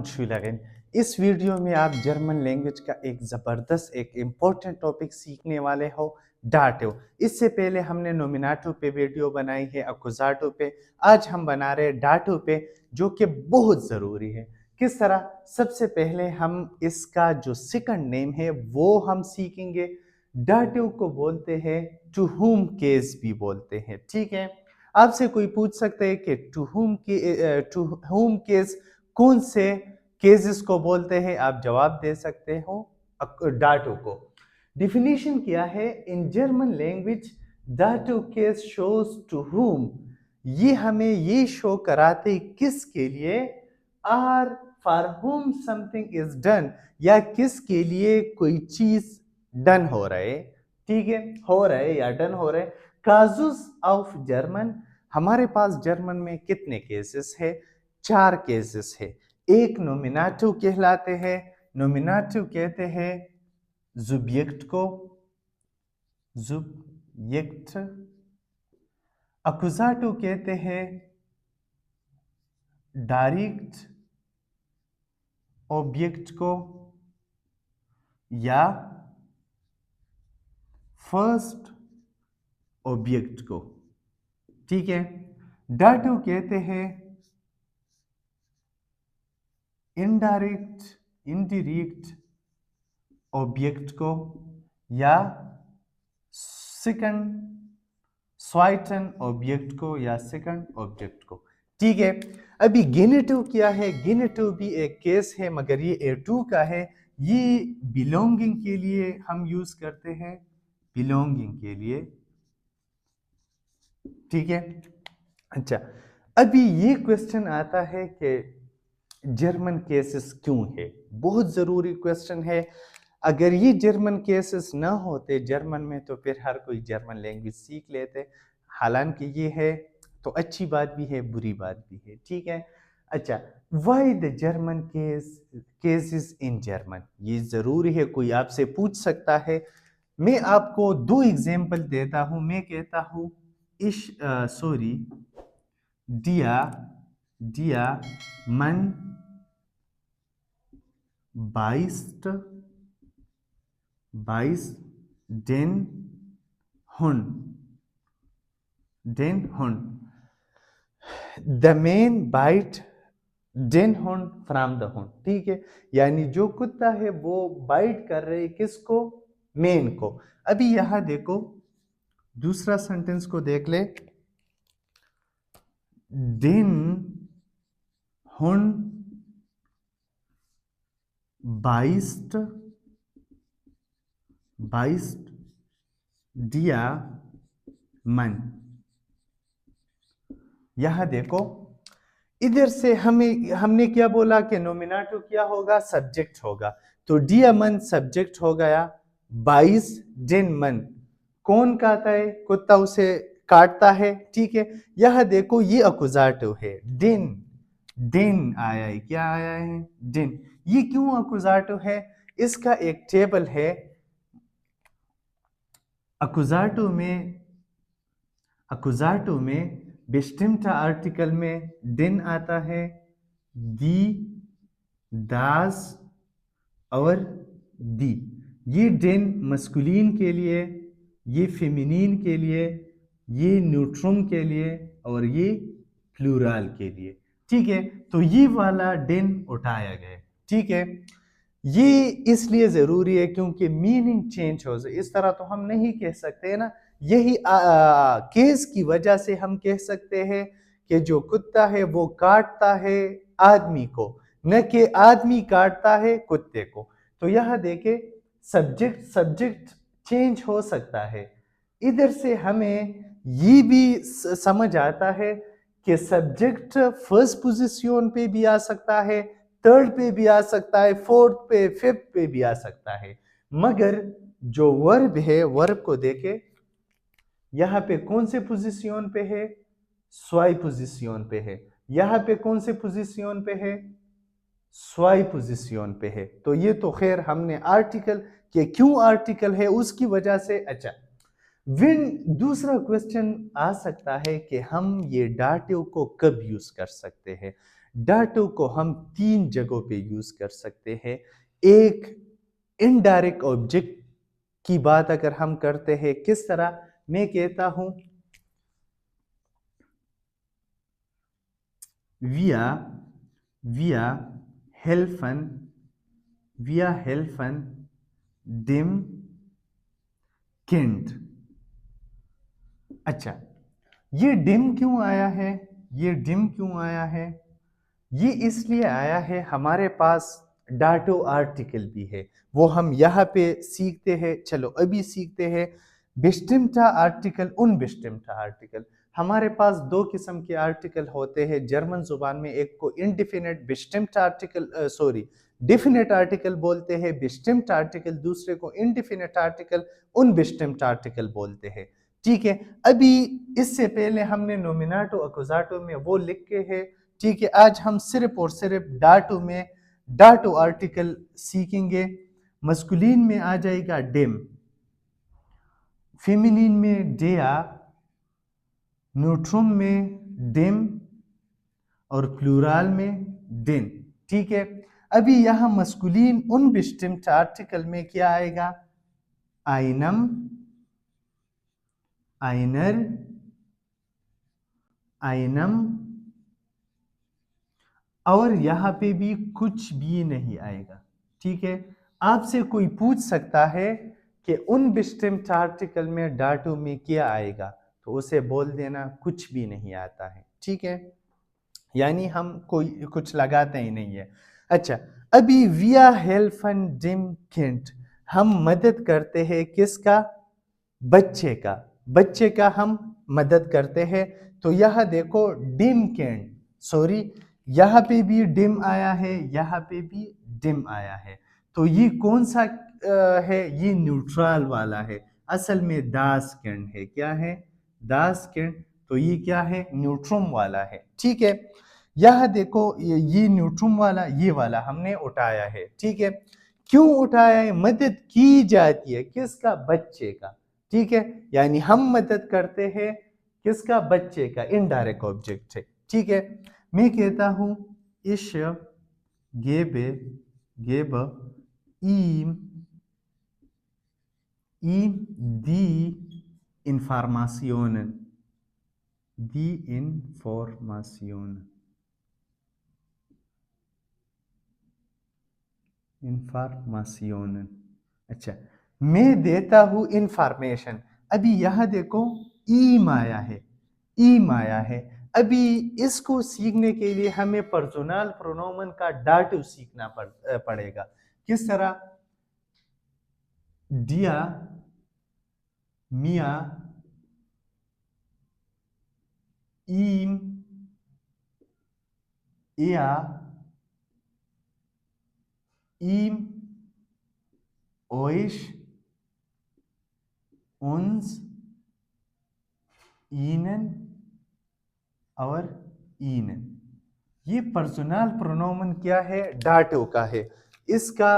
Schülerinnen, इस वीडियो में आप जर्मन लैंग्वेज का एक ज़बरदस्त एक इम्पोर्टेंट टॉपिक सीखने वाले हो डाटिव। इससे पहले हमने नोमिनेटिव पे वीडियो बनाई है, अक्कुज़ाटिव पे। आज हम बना रहे हैं डाटिव पे, जो कि बहुत ज़रूरी है। किस तरह? सबसे पहले हम इसका जो सेकंड नेम है वो हम सीखेंगे। डाटिव को बोलते हैं टू हुम केस भी बोलते हैं, ठीक है। आपसे कोई पूछ सकता है कि टू हुम केस कौन से केसेस को बोलते हैं, आप जवाब दे सकते हो डाटो को। डिफिनीशन क्या है? इन जर्मन लैंग्वेज डाटो केस शोज टू हुम, ये हमें ये शो कराते किसके लिए, or for whom something is done, या किसके लिए कोई चीज डन हो रहा है, ठीक है, हो रहा है या डन हो रहा है। काजुस ऑफ जर्मन, हमारे पास जर्मन में कितने केसेस है? 4 केसेस है। एक नोमिनेटिव कहलाते हैं, नोमिनेटिव कहते हैं जुब्जेक्ट को, जुब्जेक्ट। अक्कुज़ाटिव कहते हैं डायरेक्ट ऑब्जेक्ट को या फर्स्ट ऑब्जेक्ट को, ठीक है। डाटिव कहते हैं इंडायरेक्ट ऑब्जेक्ट को या सेकंड स्वाइटन ऑब्जेक्ट को या सेकंड ऑब्जेक्ट को, ठीक है। अभी गेनेटिव क्या है? गेनेटिव भी एक केस है, मगर ये A2 का है। ये बिलोंगिंग के लिए हम यूज करते हैं, बिलोंगिंग के लिए, ठीक है। अच्छा, अभी ये क्वेश्चन आता है कि जर्मन केसेस क्यों है? बहुत ज़रूरी क्वेश्चन है। अगर ये जर्मन केसेस ना होते जर्मन में तो फिर हर कोई जर्मन लैंग्वेज सीख लेते। हालांकि ये है तो अच्छी बात भी है, बुरी बात भी है, ठीक है। अच्छा, why the German cases in German, ये ज़रूरी है, कोई आपसे पूछ सकता है। मैं आपको 2 एग्जाम्पल देता हूँ। मैं कहता हूँ डिया डिया मन बाइस्ट डेन हुन द मैन बाइट डेन हुन फ्रॉम द हुन, ठीक है। यानी जो कुत्ता है वो बाइट कर रहे किसको? मैन को। अभी यहां देखो, दूसरा सेंटेंस को देख ले। डेन हुन बाइस्ट डिया मन। यहां देखो, इधर से हमने क्या बोला कि नोमिनेटिव क्या होगा? सब्जेक्ट होगा। तो डिया मन सब्जेक्ट हो गया, बाइस डेन मन कौन काटता है? कुत्ता उसे काटता है, ठीक है। यह देखो, ये अकुजाटिव है, डेन डेन आया है, क्या आया है? डेन। ये क्यों अकुजाटिव है? इसका एक टेबल है। अकुजाटिव में बेस्टिम्टा आर्टिकल में दिन आता है, दी, दास और दी। ये दिन मस्कुलिन के लिए, ये फेमिनिन के लिए, ये न्यूट्रम के लिए और ये प्लूरल के लिए, ठीक है। तो ये वाला दिन उठाया गया, ठीक है। ये इसलिए जरूरी है क्योंकि मीनिंग चेंज हो जाए। इस तरह तो हम नहीं कह सकते है ना। यही केस की वजह से हम कह सकते हैं कि जो कुत्ता है वो काटता है आदमी को, न कि आदमी काटता है कुत्ते को। तो यह देखे, सब्जेक्ट चेंज हो सकता है। इधर से हमें ये भी समझ आता है कि सब्जेक्ट फर्स्ट पोजीशन पे भी आ सकता है, थर्ड पे भी आ सकता है, फोर्थ पे, फिफ्थ पे भी आ सकता है। मगर जो वर्ब है, वर्ब को देखे, यहां पे कौन से पोजीशन पे है? स्वाई पोजीशन पे है। यहां पे कौन से पोजीशन पे है? स्वाई पोजीशन पे है। तो ये तो खैर हमने आर्टिकल के क्यों आर्टिकल है उसकी वजह से। अच्छा, दूसरा क्वेश्चन आ सकता है कि हम ये डाटिव को कब यूज कर सकते हैं? डाटो को हम 3 जगहों पे यूज कर सकते हैं। एक, इनडायरेक्ट ऑब्जेक्ट की बात अगर हम करते हैं, किस तरह? मैं कहता हूं wir wir helfen wir helfen dem Kind। अच्छा, ये डिम क्यों आया है? ये डिम क्यों आया है? ये इसलिए आया है, हमारे पास डाटो आर्टिकल भी है, वो हम यहाँ पे सीखते हैं। चलो अभी सीखते हैं बिस्टिम्टा आर्टिकल, उन बिस्टिम्टा आर्टिकल। हमारे पास 2 किस्म के आर्टिकल होते हैं जर्मन जुबान में, एक को इनडिफिनिट बिस्टिम्ट आर्टिकल, सॉरी डिफिनिट आर्टिकल बोलते हैं बिस्टिम्ट आर्टिकल, दूसरे को इनडिफिनिट आर्टिकल, उन बिस्टिम्ट आर्टिकल बोलते हैं। ठीक है, अभी इससे पहले हमने नोमिनाटो अकुजाटो में वो लिख के है। ठीक है, आज हम सिर्फ और सिर्फ डाटो में डाटो आर्टिकल सीखेंगे। मस्कुलिन में आ जाएगा डिम, फेमिनिन में डेया, न्यूट्रम में डिम और प्लूरल में डिन। ठीक है, अभी यहां मस्कुलिन उन बिस्टिम्ट आर्टिकल में क्या आएगा? आइनम, आइनर, आइनम, और यहां पे भी कुछ भी नहीं आएगा। ठीक है, आपसे कोई पूछ सकता है कि उन बिस्टिम्ट आर्टिकल में डाटो में क्या आएगा, तो उसे बोल देना कुछ भी नहीं आता है। ठीक है, यानी हम कोई कुछ लगाते ही नहीं है। अच्छा, अभी विया हेल्फन डिम किंड, हम मदद करते हैं किसका? बच्चे का। बच्चे का हम मदद करते हैं। तो यह देखो डिम किंड, सॉरी यहाँ पे भी डिम आया है, यहाँ पे भी डिम आया है। तो ये कौन सा है? ये न्यूट्रल वाला है। असल में दास किंड है। क्या है? दास किंड। तो ये क्या है? न्यूट्रम वाला है। ठीक है, यह देखो ये न्यूट्रम वाला, ये वाला हमने उठाया है। ठीक है, क्यों उठाया है? मदद की जाती है किसका? बच्चे का। ठीक है, यानी हम मदद करते हैं किसका? बच्चे का। इनडायरेक्ट ऑब्जेक्ट है। ठीक है, मैं कहता हूं ich gebe gebe ihm ihm die Informationen, die Informationen, Informationen। अच्छा, मैं देता हूं इंफॉर्मेशन। अभी यहां देखो ईम आया है, ईम आया है। अभी इसको सीखने के लिए हमें पर्सनल प्रोनोमन का डाटिव सीखना पड़ेगा। किस तरह? डिया, मिया, ईम, या, ईम, ओइश, उन्स, ईनन और ईनन। ये पर्सनल प्रोनोमन क्या है? डाटिव का है। इसका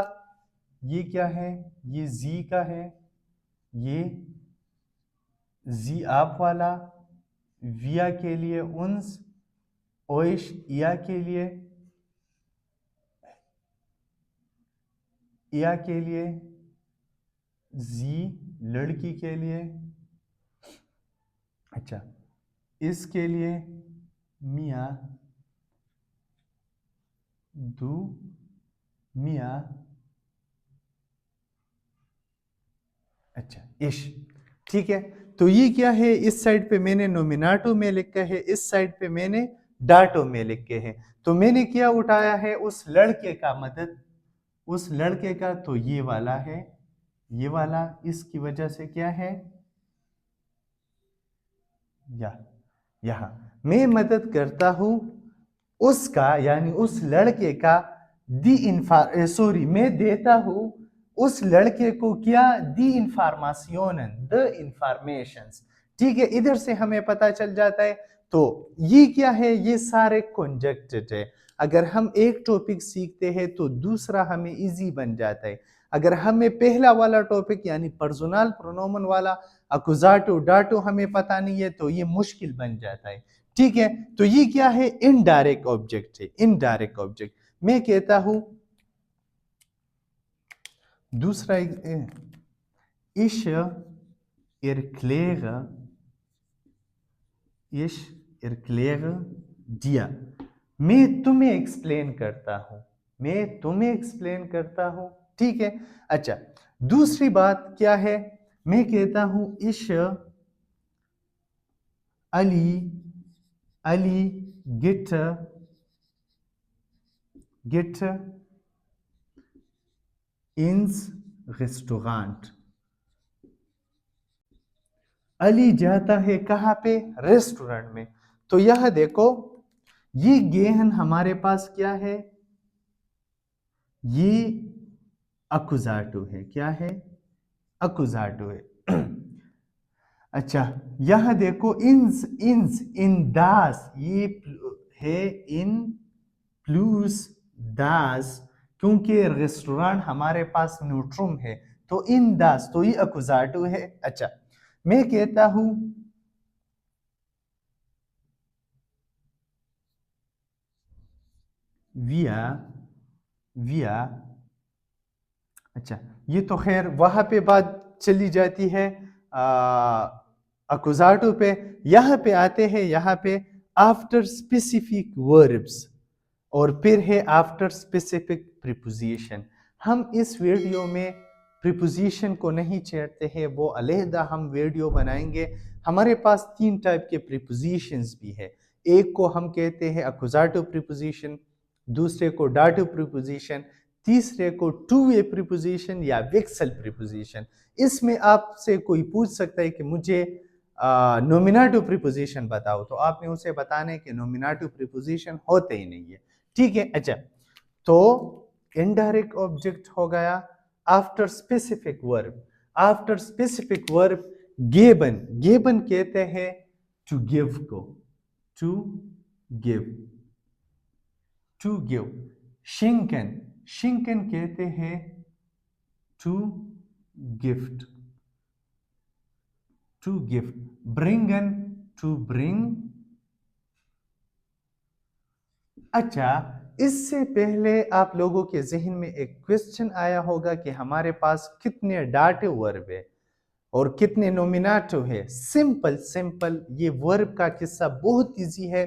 ये क्या है? ये जी का है, ये जी आप वाला, विया के लिए उन्स, ओइश या के लिए, या के लिए, जी लड़की के लिए। अच्छा, इसके लिए मिया, दू, मिया, अच्छा इश। ठीक है, तो ये क्या है? इस साइड पे मैंने नोमिनाटो में लिखा है, इस साइड पे मैंने डाटो में लिखे है। तो मैंने क्या उठाया है? उस लड़के का मदद, उस लड़के का। तो ये वाला है, ये वाला, इसकी वजह से क्या है? यहां मैं मदद करता हूं उसका, यानी उस लड़के का। सॉरी, मैं देता हूं उस लड़के को क्या? दी इंफॉर्मेशन, द इंफॉर्मेशन। ठीक है, इधर से हमें पता चल जाता है। तो ये क्या है? ये सारे कॉन्जक्टेड है। अगर हम एक टॉपिक सीखते हैं तो दूसरा हमें इजी बन जाता है। अगर हमें पहला वाला टॉपिक यानी पर्सनल प्रोनोमन वाला अकुजाटो डाटो हमें पता नहीं है तो ये मुश्किल बन जाता है। ठीक है, तो ये क्या है, इनडायरेक्ट ऑब्जेक्ट है, इनडायरेक्ट ऑब्जेक्ट। मैं कहता हूं दूसरा, इश इरक्लेगा, इश इरक्लेगा दिया, मैं तुम्हें एक्सप्लेन करता हूं, मैं तुम्हें एक्सप्लेन करता हूं। ठीक है, अच्छा, दूसरी बात क्या है, मैं कहता हूं इश अली, अली गिट, गिट इंस रेस्टोरेंट, अली जाता है कहाँ पे, रेस्टोरेंट में। तो यह देखो, ये गेहन हमारे पास क्या है, ये अकुजाटो है, क्या है, अकुजाटो है। अच्छा, यह देखो इंस, इंस इन दास, ये है इन प्लूस दास, क्योंकि रेस्टोरेंट हमारे पास न्यूट्रम है, तो इन दास, तो ये अकुजाटो है। अच्छा, मैं कहता हूं विया, विया, अच्छा, ये तो खैर वहां पे बात चली जाती है अकुजाटो पे। यहाँ पे आते हैं, यहाँ पे आफ्टर स्पेसिफिक वर्ब्स, और फिर है आफ्टर स्पेसिफिक प्रीपोजिशन। हम इस वीडियो में प्रीपोजिशन को नहीं छेड़ते हैं, वो अलहदा हम वीडियो बनाएंगे। हमारे पास तीन टाइप के प्रीपोजिशंस भी है, एक को हम कहते हैं अकुजाटिव प्रीपोजिशन, दूसरे को डाटिव प्रीपोजिशन, तीसरे को टू वे प्रीपोजिशन या वेक्सल प्रीपोजिशन। इसमें आपसे कोई पूछ सकता है कि मुझे नोमिनेटिव प्रीपोजिशन बताओ, तो आपने उसे बताना है कि नोमिनेटिव प्रीपोजिशन होते ही नहीं है। ठीक है, अच्छा, तो इनडायरेक्ट ऑब्जेक्ट हो गया after specific verb, after specific verb गेबन, गेबन कहते हैं टू गिव को, टू गिव, टू गिव। शिंकन, शिंकन कहते हैं टू गिफ्ट, टू गिफ्ट। ब्रिंगन, टू ब्रिंग। अच्छा, इससे पहले आप लोगों के जहन में एक क्वेश्चन आया होगा कि हमारे पास कितने डाटिव वर्ब है और कितने नोमिनेटिव है। सिंपल सिंपल, ये वर्ब का किस्सा बहुत इजी है।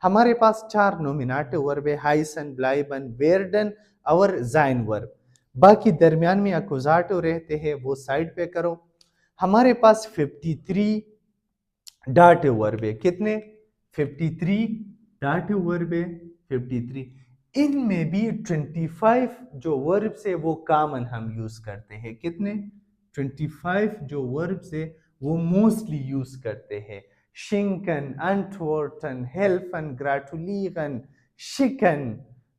हमारे पास 4 नोमिनेटिव वर्ब है, हाइसन, ब्लाइबन, वेरडन और जाइन वर्ब। बाकी दरमियान में अकुजाटिव रहते हैं, वो साइड पे करो। हमारे पास 53 डाटिव वर्ब है, कितने, 53 डाटिव वर्ब है, 53। इनमें भी 25 जो वर्ब से वो कॉमन हम यूज करते हैं, कितने, 25 जो वर्ब से वो मोस्टली यूज करते हैं। शिंकन, अंटवर्टन, हेल्फन, ग्राटुलीगन, शिकन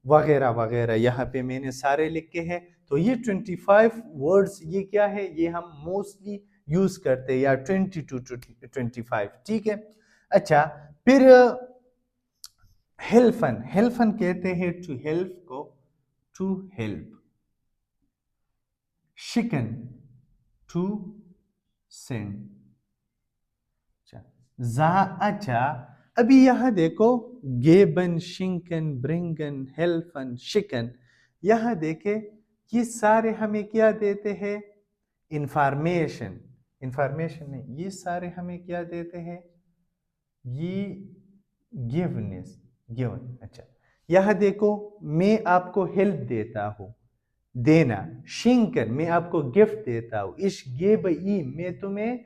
वगैरह वगैरह, यहाँ पे मैंने सारे लिखे हैं। तो ये 25 वर्ड्स, ये क्या है, ये हम मोस्टली यूज करते हैं, या 20 to 25। ठीक है, अच्छा, फिर हेल्फन, हेल्फन कहते हैं टू हेल्प को, टू हेल्प। शिकन, टू सेंड। अच्छा, जा, अच्छा, अभी यहां देखो, गेबन, शिंकन, ब्रिंगन, हेल्फन, शिकन, यहां देखे ये सारे हमें क्या देते हैं, इंफॉर्मेशन, इंफॉर्मेशन नहीं, ये सारे हमें क्या देते हैं, ये गिवनेस, गिवन। अच्छा, यह देखो, मैं आपको हेल्प देता हूं, देना। शिंकन, मैं आपको गिफ्ट देता हूं। इश गिव ई, मैं तुम्हें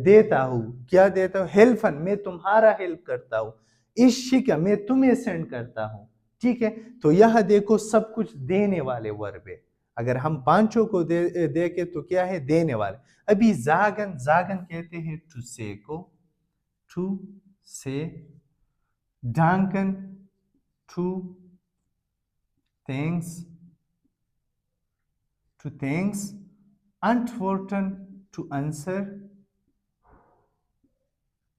देता हूं, क्या देता हूं, हेल्फन, मैं तुम्हारा हेल्प करता हूं। इश शिका, मैं तुम्हें सेंड करता हूं। ठीक है, तो यह देखो सब कुछ देने वाले वर्ब है। अगर हम पांचों को दे के तो क्या है, देने वाले। अभी जागन, जागन कहते हैं टू से को, टू से। डांकन, to thanks, to thanks. antworten, to answer,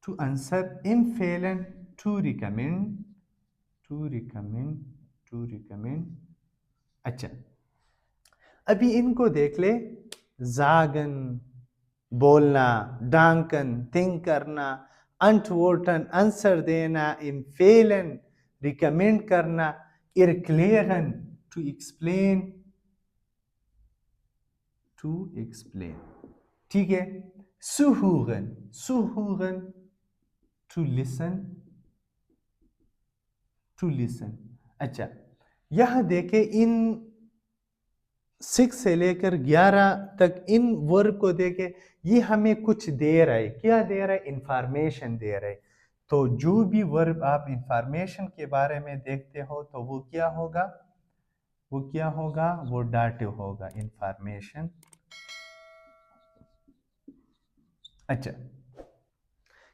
to answer। empfehlen, to recommend, to recommend, to recommend। अच्छा, अभी इनको देख ले, जागन बोलना, डांकन थिंक करना, antworten आंसर देना, empfehlen रिकमेंड करना, erklären टू एक्सप्लेन, ठीक है। सुहुरन, सुहुरन टू लिसन, टू लिसन। अच्छा, यह देखें इन 6 से लेकर 11 तक इन वर्ब को देखें, ये हमें कुछ दे रहा है। क्या दे रहा है? इंफॉर्मेशन दे रहा है। तो जो भी वर्ब आप इंफॉर्मेशन के बारे में देखते हो तो वो क्या होगा? वो क्या होगा? वो डाटिव होगा, इंफॉर्मेशन। अच्छा,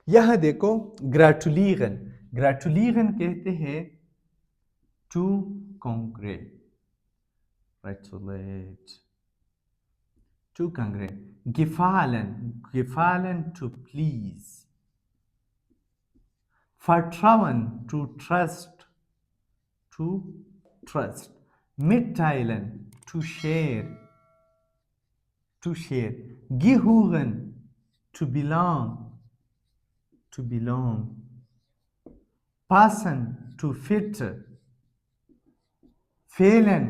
यह देखो ग्रेटुलिगन, ग्रेटुलिगन कहते हैं to congratulate, to congratulate। gefallen, gefallen to please। vertrauen to trust, to trust। mitteilen to share, to share। gehören to belong, to belong। passen to fit, fehlen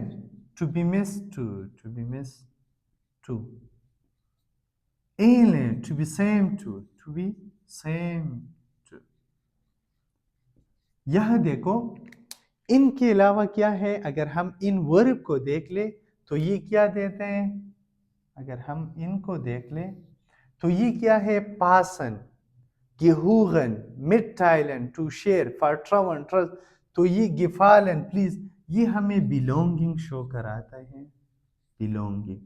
to be missed, to be missed to। ähnlich to be same to be same to। यह देखो इनके अलावा क्या है, अगर हम इन verb को देख ले तो ये क्या देते हैं? अगर हम इनको देख ले तो ये क्या है? पासन, gehören, mitteilen, to share, vertrauen, trust। तो ये gefallen प्लीज, ये हमें बिलोंगिंग शो कराता है, बिलोंगिंग,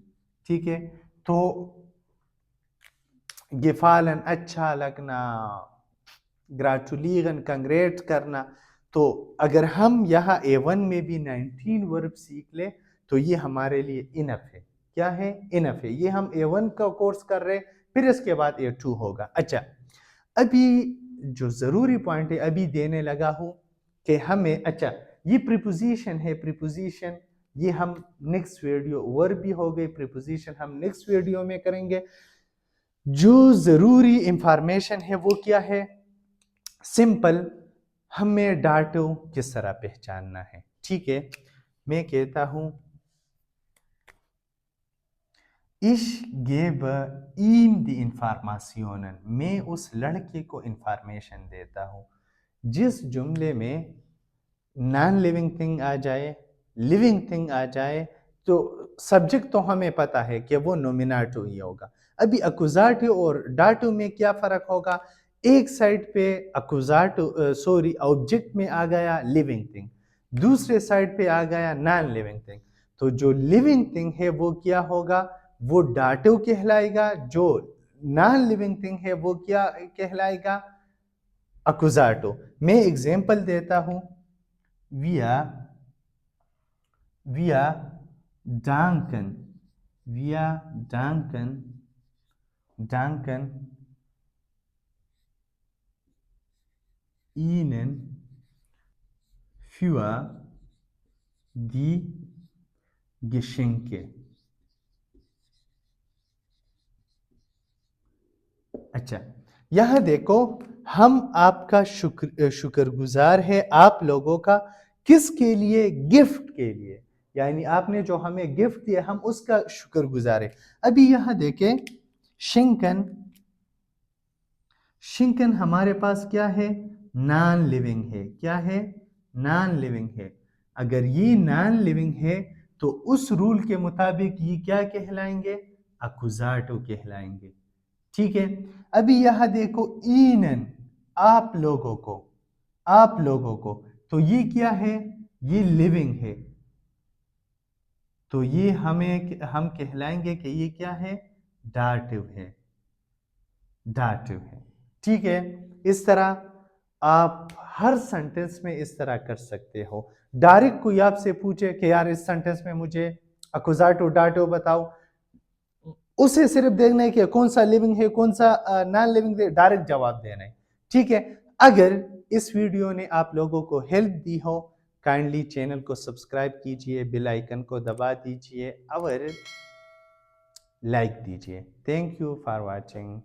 ठीक है। तो gefallen अच्छा लगना, ग्रेटुलिगन कंग्रेट करना। तो अगर हम यहाँ A1 में भी 19 वर्ब सीख ले तो ये हमारे लिए इनफ है। क्या है? इनफ है। ये हम A1 का कोर्स कर रहे, फिर इसके बाद A2 होगा। अच्छा, अभी जो जरूरी पॉइंट है अभी देने लगा हूं कि हमें, अच्छा ये प्रीपोजिशन है, प्रीपोजिशन ये हम नेक्स्ट वीडियो, वर्ब भी हो गई, प्रीपोजिशन हम नेक्स्ट वीडियो में करेंगे। जो जरूरी इंफॉर्मेशन है वो क्या है? सिंपल, हमें डाटो किस तरह पहचानना है, ठीक है। मैं कहता हूं Ich gebe ihm die Informationen। मैं उस लड़के को इंफॉर्मेशन देता हूं। जिस जुमले में नॉन लिविंग थिंग आ जाए, लिविंग थिंग आ जाए, तो सब्जेक्ट तो हमें पता है कि वो नोमिनेटिव ही होगा। अभी अकुजाटिव और डाटिव में क्या फर्क होगा? एक साइड पे अकुजाटिव, सॉरी, ऑब्जेक्ट में आ गया लिविंग थिंग, दूसरे साइड पे आ गया नॉन लिविंग थिंग। तो जो लिविंग थिंग है वो क्या होगा? वो डाटिव कहलाएगा। जो नॉन लिविंग थिंग है वो क्या कहलाएगा? अकुजाटिव। मैं एग्जांपल देता हूं, wir danken, wir danken Ihnen für die Geschenke। अच्छा, यह देखो हम आपका शुक्रगुजार है आप लोगों का, किसके लिए? गिफ्ट के लिए, यानी आपने जो हमें गिफ्ट दिया हम उसका शुक्रगुजार है। अभी यह देखें शिंकन, शिंकन हमारे पास क्या है? नॉन लिविंग है। क्या है? नॉन लिविंग है। अगर ये नॉन लिविंग है तो उस रूल के मुताबिक ये क्या कहलाएंगे? अकुजाटो कहलाएंगे, ठीक है। अभी यह देखो ईनन, आप लोगों को, आप लोगों को, तो ये क्या है? ये लिविंग है। तो ये हम कहलाएंगे कि ये क्या है? डाटिव है, डाटिव है, ठीक है। इस तरह आप हर सेंटेंस में इस तरह कर सकते हो। डायरेक्ट कोई आपसे पूछे कि यार इस सेंटेंस में मुझे अकुजाटिव डाटिव बताओ, उसे सिर्फ देखना है कि कौन सा लिविंग है कौन सा नॉन लिविंग है, डायरेक्ट जवाब देना है, ठीक है। अगर इस वीडियो ने आप लोगों को हेल्प दी हो, काइंडली चैनल को सब्सक्राइब कीजिए, बेल आइकन को दबा दीजिए और लाइक दीजिए। Thank you for watching.